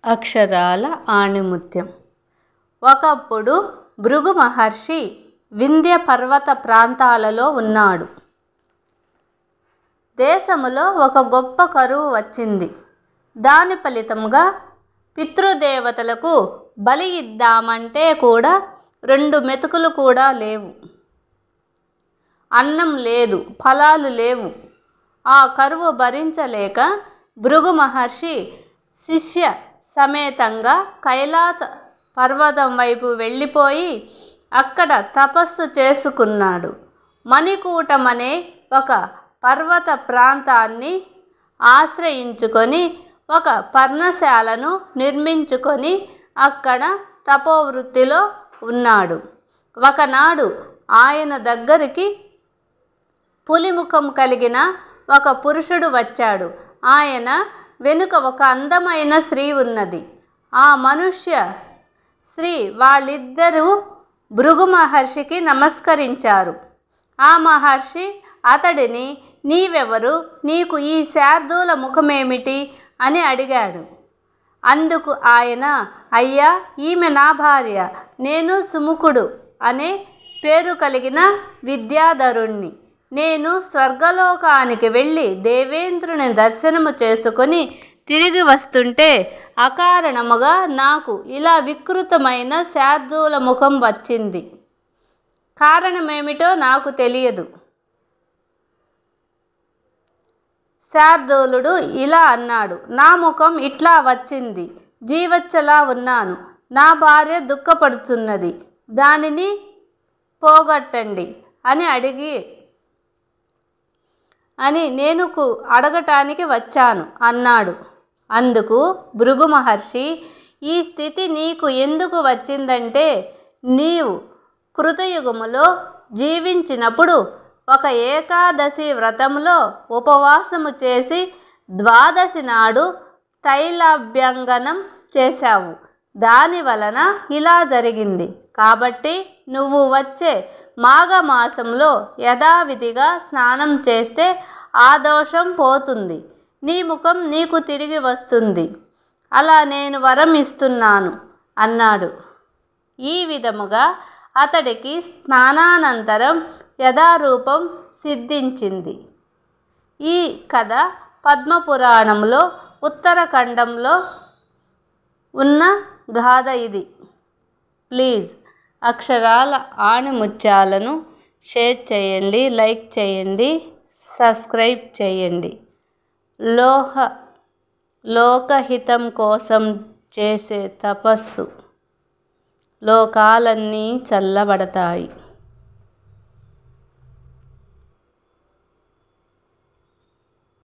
అక్షరాల ఆణిముత్యం. ఒకప్పుడు భృగు మహర్షి వింధ్య పర్వత ప్రాంతాలలో ఉన్నాడు. దేశములో ఒక గొప్ప కరువు వచ్చింది. దాని ఫలితముగా పితృదేవతలకు బలి ఇద్దామంటే కూడా 2 మెతుకులు కూడా లేవు. అన్నం లేదు, ఫలాలు లేవు. ఆ కరువు భరించలేక భృగు మహర్షి శిష్య సమేతంగా కైలాస పర్వతం వైపు వెళ్ళిపోయి అక్కడ తపస్సు చేసుకున్నాడు. మణికూటమనే ఒక పర్వత ప్రాంతాన్ని ఆశ్రయించుకొని ఒక పర్ణశాలను నిర్మించుకొని అక్కడ తపోవృత్తిలో ఉన్నాడు. ఒకనాడు ఆయన దగ్గరికి పులిముఖం కలిగిన ఒక పురుషుడు వచ్చాడు. ఆయన వెనుక ఒక అందమైన స్త్రీ ఉన్నది. ఆ మనుష్య స్త్రీ వాళ్ళిద్దరూ భృగు మహర్షికి నమస్కరించారు. ఆ మహర్షి అతడిని, నీవెవరు, నీకు ఈ శార్దూల ముఖమేమిటి అని అడిగాడు. అందుకు ఆయన, అయ్యా, ఈమె నా భార్య. నేను సుముఖుడు అనే పేరు కలిగిన విద్యాధరుణ్ణి. నేను స్వర్గలోకానికి వెళ్ళి దేవేంద్రుని దర్శనము చేసుకొని తిరిగి వస్తుంటే అకారణముగా నాకు ఇలా వికృతమైన శార్దూల ముఖం వచ్చింది. కారణమేమిటో నాకు తెలియదు. శార్దూలుడు ఇలా అన్నాడు, నా ముఖం ఇట్లా వచ్చింది. జీవచ్చలా ఉన్నాను. నా భార్య దుఃఖపడుతున్నది. దానిని పోగొట్టండి అని నేను అడగటానికి వచ్చాను అన్నాడు. అందుకు భృగు మహర్షి, ఈ స్థితి నీకు ఎందుకు వచ్చిందంటే, నీవు కృతయుగములో జీవించినప్పుడు ఒక ఏకాదశి వ్రతంలో ఉపవాసము చేసి 12 నాడు తైలాభ్యంగనం చేశావు. దాని వలన ఇలా జరిగింది. కాబట్టి నువ్వు వచ్చే మాఘమాసంలో యథావిధిగా స్నానం చేస్తే ఆ దోషం పోతుంది. నీ ముఖం నీకు తిరిగి వస్తుంది. అలా నేను వరం ఇస్తున్నాను అన్నాడు. ఈ విధముగా అతడికి స్నానానంతరం యథారూపం సిద్ధించింది. ఈ కథ పద్మపురాణంలో ఉత్తరఖండంలో ఉన్న గాథ ఇది. ప్లీజ్ అక్షరాల ఆణిముత్యాలను షేర్ చేయండి, లైక్ చేయండి, సబ్స్క్రైబ్ చేయండి. లోకహితం కోసం చేసే తపస్సు లోకాలన్నీ చల్లబడతాయి.